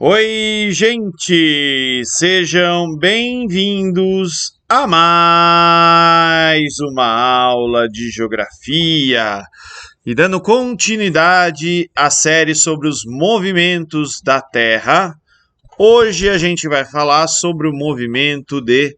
Oi, gente! Sejam bem-vindos a mais uma aula de geografia. E dando continuidade à série sobre os movimentos da Terra, hoje a gente vai falar sobre o movimento de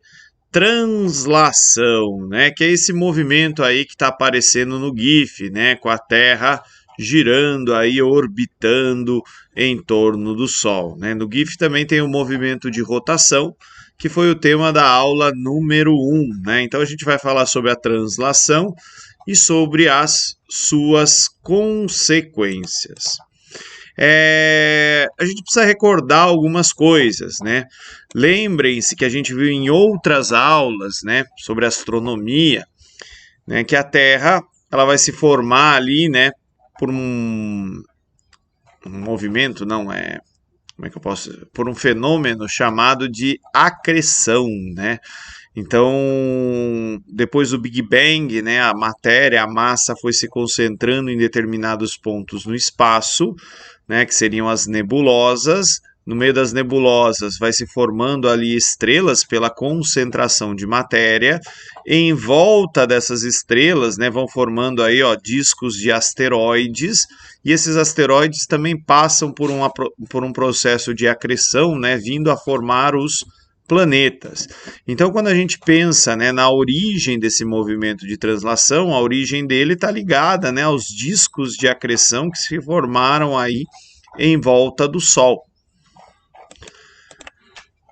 translação, né? Que é esse movimento aí que está aparecendo no GIF, né? Com a Terra girando aí, orbitando em torno do Sol, né? No GIF também tem o movimento de rotação, que foi o tema da aula número 1, né? Então a gente vai falar sobre a translação e sobre as suas consequências. A gente precisa recordar algumas coisas, né? Lembrem-se que a gente viu em outras aulas, né, sobre astronomia, né, que a Terra ela vai se formar ali, né, por um movimento, como é que eu posso, por um fenômeno chamado de acreção, né? Então, depois do Big Bang, né, a matéria, a massa foi se concentrando em determinados pontos no espaço, né, que seriam as nebulosas. No meio das nebulosas vai se formando ali estrelas pela concentração de matéria. Em volta dessas estrelas, né, vão formando aí, ó, discos de asteroides. E esses asteroides também passam por um processo de acreção, né, vindo a formar os planetas. Então, quando a gente pensa, né, na origem desse movimento de translação, a origem dele está ligada, né, aos discos de acreção que se formaram aí em volta do Sol.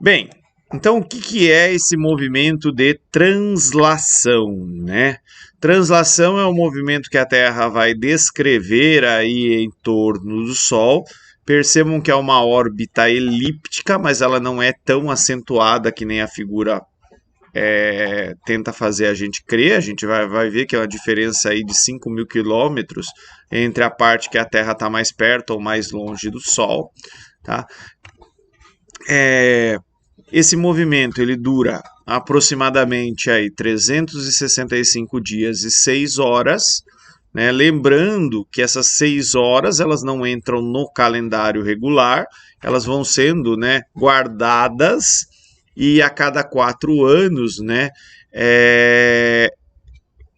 Bem, então o que é esse movimento de translação, né? Translação é um movimento que a Terra vai descrever aí em torno do Sol. Percebam que é uma órbita elíptica, mas ela não é tão acentuada que nem a figura tenta fazer a gente crer. A gente vai ver que é uma diferença aí de 5.000 quilômetros entre a parte que a Terra está mais perto ou mais longe do Sol, tá? Esse movimento ele dura aproximadamente aí 365 dias e 6 horas, né? Lembrando que essas 6 horas elas não entram no calendário regular, elas vão sendo, né, guardadas, e a cada 4 anos, né,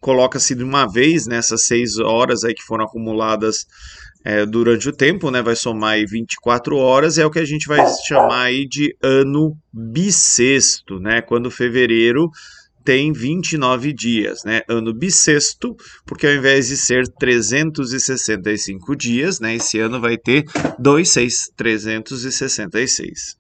coloca-se de uma vez nessas 6 horas aí que foram acumuladas durante o tempo, né, vai somar aí 24 horas, é o que a gente vai chamar aí de ano bissexto, né, quando fevereiro tem 29 dias, né, ano bissexto, porque ao invés de ser 365 dias, né, esse ano vai ter 366.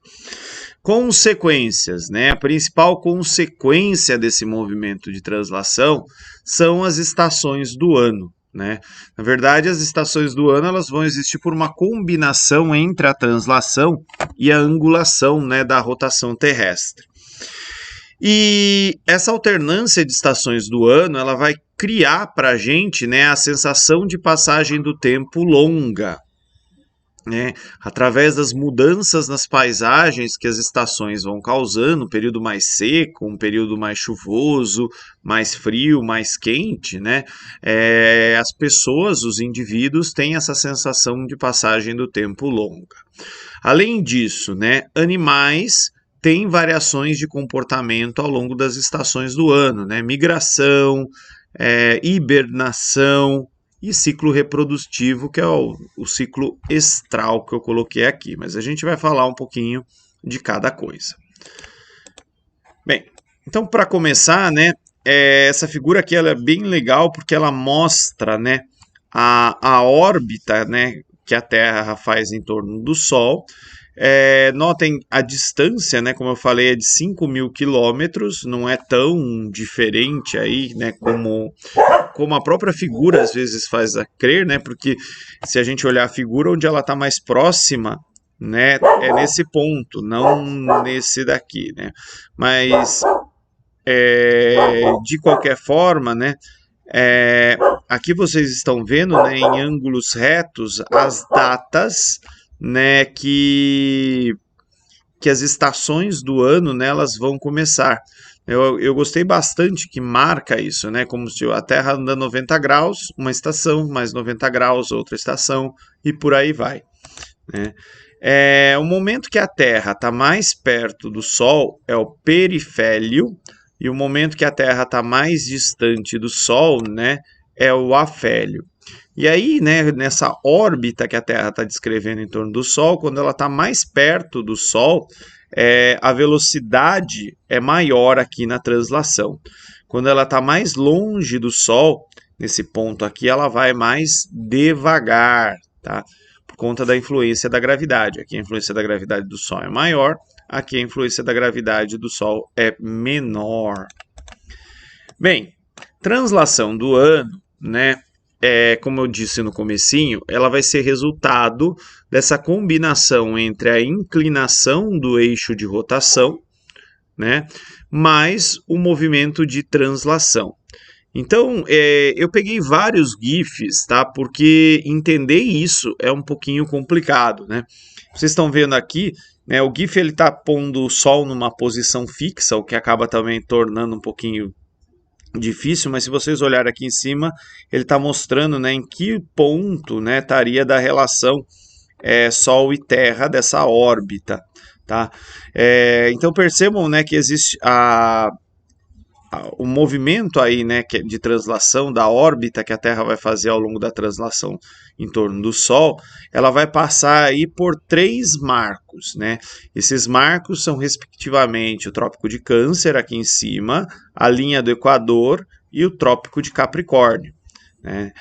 Consequências, né? A principal consequência desse movimento de translação são as estações do ano, né? Na verdade, as estações do ano elas vão existir por uma combinação entre a translação e a angulação, né, da rotação terrestre. E essa alternância de estações do ano ela vai criar para a gente, né, a sensação de passagem do tempo longa, né, através das mudanças nas paisagens que as estações vão causando, um período mais seco, um período mais chuvoso, mais frio, mais quente, né, as pessoas, os indivíduos têm essa sensação de passagem do tempo longa. Além disso, né, animais têm variações de comportamento ao longo das estações do ano, né, migração, hibernação, e ciclo reprodutivo, que é o ciclo estral que eu coloquei aqui. Mas a gente vai falar um pouquinho de cada coisa. Bem, então para começar, né, essa figura aqui ela é bem legal porque ela mostra, né, a órbita, né, que a Terra faz em torno do Sol. Notem a distância, né, como eu falei, é de 5.000 quilômetros, não é tão diferente aí, né, como a própria figura às vezes faz a crer, né, porque se a gente olhar a figura, onde ela está mais próxima, né, é nesse ponto, não nesse daqui, né, mas de qualquer forma, né, aqui vocês estão vendo, né, em ângulos retos as datas, né, que as estações do ano, né, elas vão começar. Eu gostei bastante que marca isso, né, como se a Terra anda 90 graus, uma estação, mais 90 graus, outra estação, e por aí vai, né. O momento que a Terra está mais perto do Sol é o perifélio, e o momento que a Terra está mais distante do Sol, né, é o afélio. E aí, né, nessa órbita que a Terra está descrevendo em torno do Sol, quando ela está mais perto do Sol, a velocidade é maior aqui na translação. Quando ela está mais longe do Sol, nesse ponto aqui, ela vai mais devagar, tá? Por conta da influência da gravidade. Aqui a influência da gravidade do Sol é maior, aqui a influência da gravidade do Sol é menor. Bem, translação do ano, né? Como eu disse no comecinho, ela vai ser resultado dessa combinação entre a inclinação do eixo de rotação, né, mais o movimento de translação. Então, eu peguei vários GIFs, tá? Porque entender isso é um pouquinho complicado, né? Vocês estão vendo aqui, né? O GIF ele está pondo o Sol numa posição fixa, o que acaba também tornando um pouquinho difícil, mas se vocês olharem aqui em cima, ele está mostrando, né, em que ponto, né, estaria da relação Sol e Terra dessa órbita, tá? Então percebam, né, que existe o movimento aí, né, de translação da órbita que a Terra vai fazer ao longo da translação em torno do Sol, ela vai passar aí por 3 marcos, né? Esses marcos são respectivamente o Trópico de Câncer aqui em cima, a linha do Equador e o Trópico de Capricórnio, né?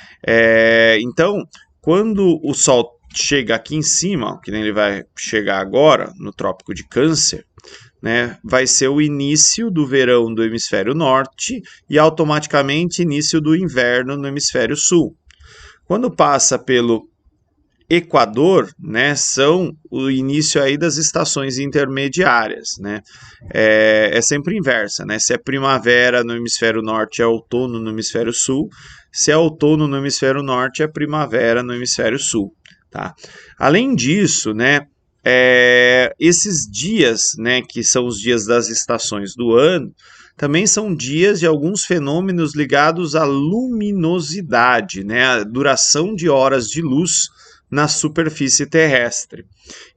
Então, quando o Sol chega aqui em cima, que nem ele vai chegar agora no Trópico de Câncer, né, vai ser o início do verão do hemisfério norte e automaticamente início do inverno no hemisfério sul. Quando passa pelo Equador, né, o início aí das estações intermediárias, né? É sempre inversa, né? Se é primavera no hemisfério norte, é outono no hemisfério sul. Se é outono no hemisfério norte, é primavera no hemisfério sul, tá? Além disso, né, esses dias, né, que são os dias das estações do ano, também são dias de alguns fenômenos ligados à luminosidade, né, a duração de horas de luz na superfície terrestre.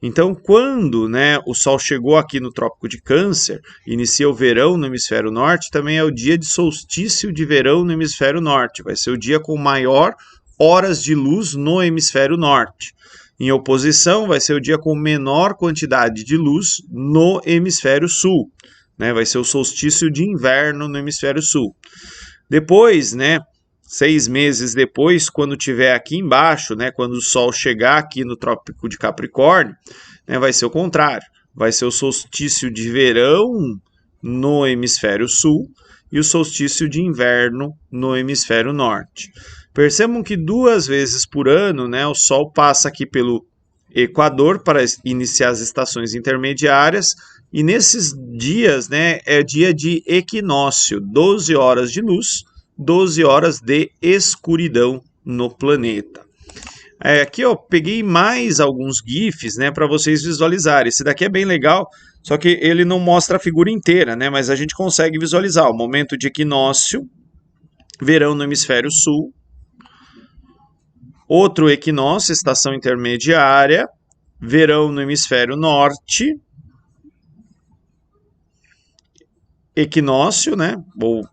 Então, quando, né, o Sol chegou aqui no Trópico de Câncer, inicia o verão no hemisfério norte, também é o dia de solstício de verão no hemisfério norte, vai ser o dia com maior horas de luz no hemisfério norte. Em oposição, vai ser o dia com menor quantidade de luz no hemisfério sul, né? Vai ser o solstício de inverno no hemisfério sul. Depois, né, 6 meses depois, quando tiver aqui embaixo, né, quando o Sol chegar aqui no Trópico de Capricórnio, né, vai ser o contrário. Vai ser o solstício de verão no hemisfério sul e o solstício de inverno no hemisfério norte. Percebam que 2 vezes por ano, né, o Sol passa aqui pelo Equador para iniciar as estações intermediárias, e nesses dias, né, é dia de equinócio, 12 horas de luz, 12 horas de escuridão no planeta. Aqui eu peguei mais alguns GIFs, né, para vocês visualizarem. Esse daqui é bem legal, só que ele não mostra a figura inteira, né, mas a gente consegue visualizar o momento de equinócio, verão no hemisfério sul, outro equinócio, estação intermediária, verão no hemisfério norte, equinócio, né, ou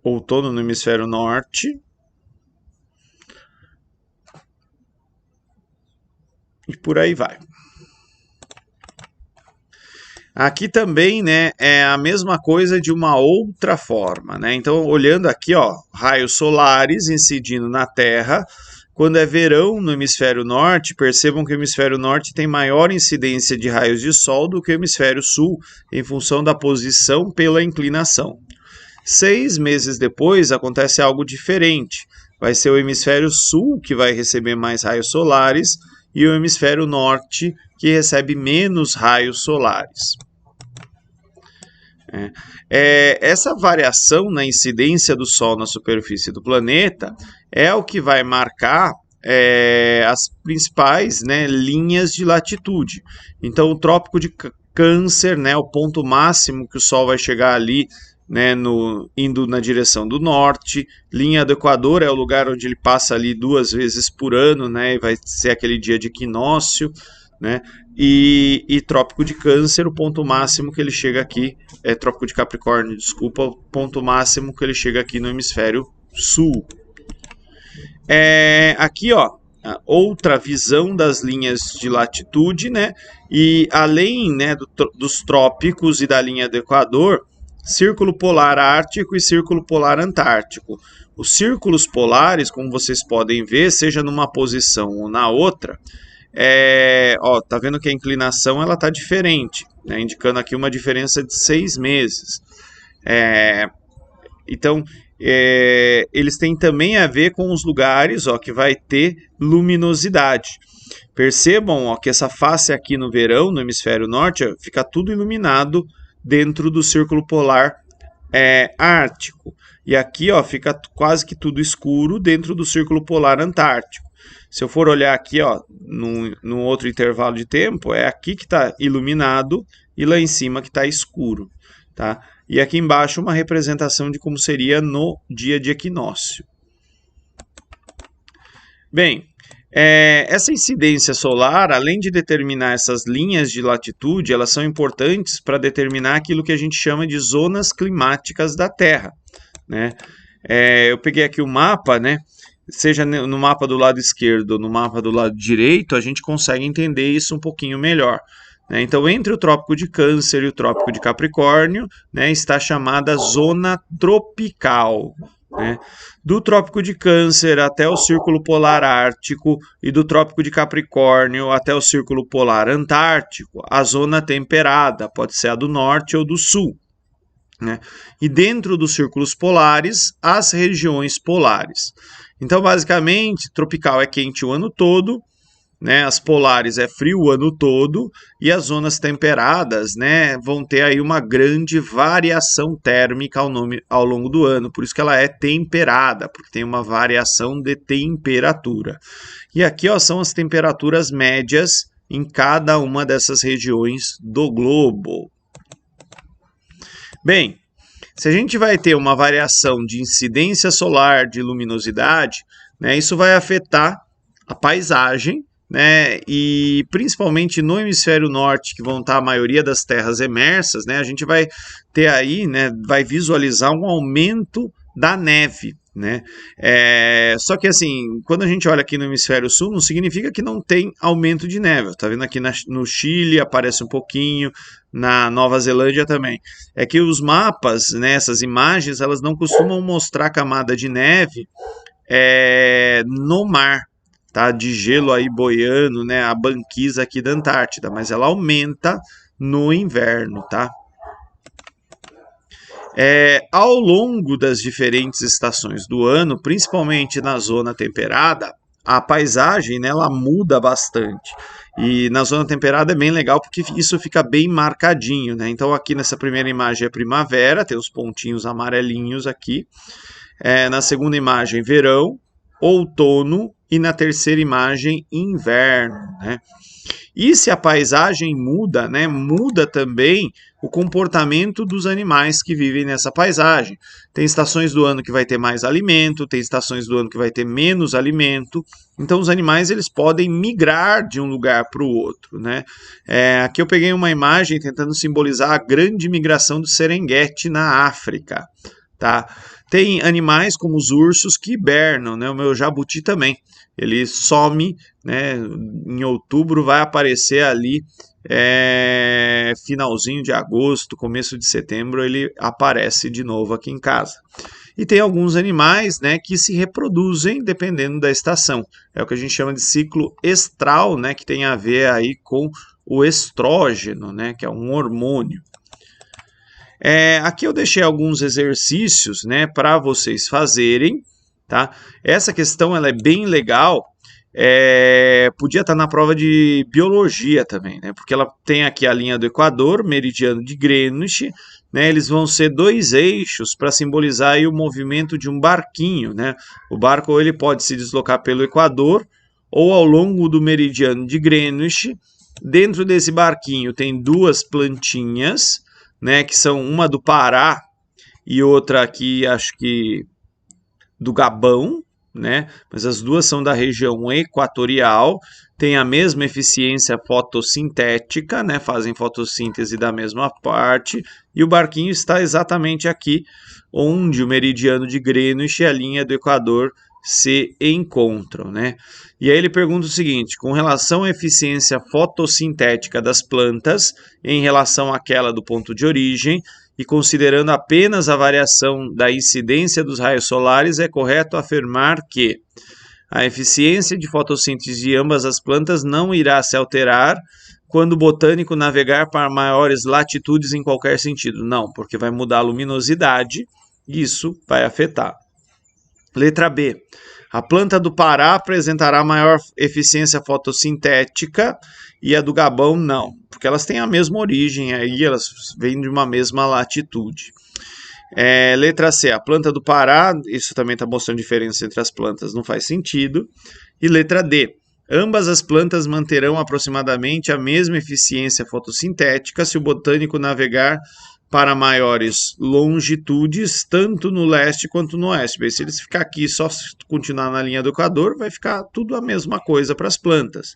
outono no hemisfério norte, e por aí vai. Aqui também, né, é a mesma coisa de uma outra forma, né? Então, olhando aqui, ó, raios solares incidindo na Terra. Quando é verão no hemisfério norte, percebam que o hemisfério norte tem maior incidência de raios de sol do que o hemisfério sul, em função da posição pela inclinação. 6 meses depois, acontece algo diferente. Vai ser o hemisfério sul que vai receber mais raios solares e o hemisfério norte que recebe menos raios solares. Essa variação na incidência do Sol na superfície do planeta é o que vai marcar as principais, né, linhas de latitude. Então, o Trópico de Câncer, né, o ponto máximo que o Sol vai chegar ali né, indo na direção do norte. Linha do Equador é o lugar onde ele passa ali 2 vezes por ano, né, e vai ser aquele dia de equinócio, né, e Trópico de Câncer, o ponto máximo que ele chega aqui, Trópico de Capricórnio, desculpa, o ponto máximo que ele chega aqui no hemisfério sul. Aqui, ó, outra visão das linhas de latitude, né, e além, né, dos trópicos e da linha do Equador, Círculo Polar Ártico e Círculo Polar Antártico. Os círculos polares, como vocês podem ver, seja numa posição ou na outra, ó, tá vendo que a inclinação ela tá diferente, né, indicando aqui uma diferença de 6 meses. Então, eles têm também a ver com os lugares, ó, que vai ter luminosidade. Percebam, ó, que essa face aqui no verão, no hemisfério norte, ó, fica tudo iluminado dentro do círculo polar ártico. E aqui, ó, fica quase que tudo escuro dentro do círculo polar antártico. Se eu for olhar aqui, ó, num outro intervalo de tempo, é aqui que está iluminado e lá em cima que está escuro, tá? E aqui embaixo uma representação de como seria no dia de equinócio. Bem, essa incidência solar, além de determinar essas linhas de latitude, elas são importantes para determinar aquilo que a gente chama de zonas climáticas da Terra, né? Eu peguei aqui o mapa, né? Seja no mapa do lado esquerdo ou no mapa do lado direito, a gente consegue entender isso um pouquinho melhor. Então, entre o Trópico de Câncer e o Trópico de Capricórnio, né, está chamada zona tropical. Né? Do Trópico de Câncer até o Círculo Polar Ártico e do Trópico de Capricórnio até o Círculo Polar Antártico, a zona temperada, pode ser a do norte ou do sul. Né? E dentro dos círculos polares, as regiões polares. Então, basicamente, tropical é quente o ano todo, né, as polares é frio o ano todo e as zonas temperadas, né, vão ter aí uma grande variação térmica ao longo do ano, por isso que ela é temperada, porque tem uma variação de temperatura. E aqui, ó, são as temperaturas médias em cada uma dessas regiões do globo. Bem, se a gente vai ter uma variação de incidência solar, de luminosidade, né, isso vai afetar a paisagem, né, e principalmente no hemisfério norte, que vão estar a maioria das terras emersas, né, a gente vai ter aí, né, vai visualizar um aumento da neve, né? Só que assim, quando a gente olha aqui no hemisfério sul, não significa que não tem aumento de neve. Tá vendo aqui no Chile aparece um pouquinho, na Nova Zelândia também. É que os mapas, né, essas imagens, elas não costumam mostrar camada de neve no mar, tá? De gelo aí boiando, né, a banquisa aqui da Antártida, mas ela aumenta no inverno, tá? Ao longo das diferentes estações do ano, principalmente na zona temperada, a paisagem, né, ela muda bastante. E na zona temperada é bem legal porque isso fica bem marcadinho, né? Então aqui nessa primeira imagem é primavera, tem os pontinhos amarelinhos aqui. Na segunda imagem, verão, outono e na terceira imagem, inverno, né? E se a paisagem muda, né, muda também o comportamento dos animais que vivem nessa paisagem. Tem estações do ano que vai ter mais alimento, tem estações do ano que vai ter menos alimento. Então os animais eles podem migrar de um lugar para o outro, né? Aqui eu peguei uma imagem tentando simbolizar a grande migração do Serengeti na África, tá? Tem animais como os ursos que hibernam, né? O meu jabuti também. Ele some, né? Em outubro vai aparecer ali, finalzinho de agosto, começo de setembro, ele aparece de novo aqui em casa. E tem alguns animais, né, que se reproduzem dependendo da estação. É o que a gente chama de ciclo estral, né, que tem a ver aí com o estrógeno, né, que é um hormônio. Aqui eu deixei alguns exercícios, né, para vocês fazerem, tá? Essa questão ela é bem legal, podia estar na prova de biologia também, né? Porque ela tem aqui a linha do Equador, meridiano de Greenwich, né? Eles vão ser 2 eixos para simbolizar aí o movimento de um barquinho, né? O barco ele pode se deslocar pelo Equador ou ao longo do meridiano de Greenwich. Dentro desse barquinho tem 2 plantinhas, né, que são uma do Pará e outra aqui, acho que do Gabão, né? Mas as duas são da região equatorial, têm a mesma eficiência fotossintética, né? Fazem fotossíntese da mesma parte, e o barquinho está exatamente aqui onde o meridiano de Greenwich e a linha do Equador se encontram, né? E aí ele pergunta o seguinte: com relação à eficiência fotossintética das plantas em relação àquela do ponto de origem, e considerando apenas a variação da incidência dos raios solares, é correto afirmar que a eficiência de fotossíntese de ambas as plantas não irá se alterar quando o botânico navegar para maiores latitudes em qualquer sentido. Não, porque vai mudar a luminosidade e isso vai afetar. Letra B. A planta do Pará apresentará maior eficiência fotossintética e a do Gabão não, porque elas têm a mesma origem aí, elas vêm de uma mesma latitude. Letra C, a planta do Pará, isso também está mostrando diferença entre as plantas, não faz sentido. E letra D, ambas as plantas manterão aproximadamente a mesma eficiência fotossintética se o botânico navegar para maiores longitudes, tanto no leste quanto no oeste. Bem, se eles ficar aqui só continuar na linha do Equador, vai ficar tudo a mesma coisa para as plantas,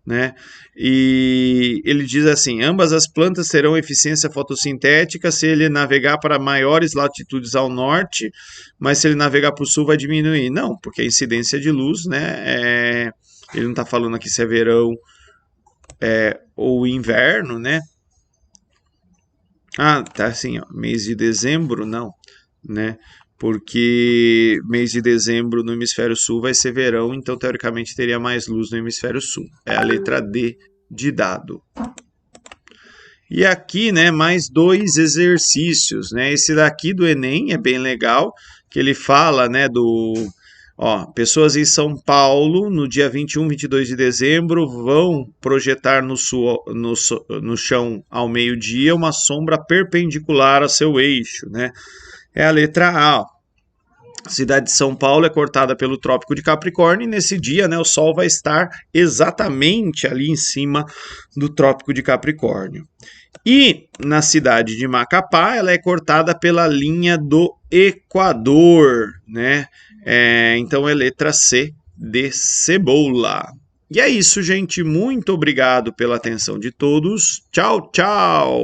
né? E ele diz assim: ambas as plantas terão eficiência fotossintética se ele navegar para maiores latitudes ao norte, mas se ele navegar para o sul vai diminuir. Não, porque a incidência de luz, né? Ele não está falando aqui se é verão ou inverno, né? Ah, tá assim, ó, mês de dezembro, não, né? Porque mês de dezembro no hemisfério sul vai ser verão, então teoricamente teria mais luz no hemisfério sul. É a letra D de dado. E aqui, né, mais dois exercícios, né? Esse daqui do Enem é bem legal, que ele fala, né, pessoas em São Paulo, no dia 21, 22 de dezembro, vão projetar no chão ao meio-dia uma sombra perpendicular ao seu eixo, né? É a letra A. A cidade de São Paulo é cortada pelo Trópico de Capricórnio e nesse dia, né, o Sol vai estar exatamente ali em cima do Trópico de Capricórnio. E na cidade de Macapá, ela é cortada pela linha do Equador, né? Então é letra C de cebola. E é isso, gente. Muito obrigado pela atenção de todos. Tchau, tchau!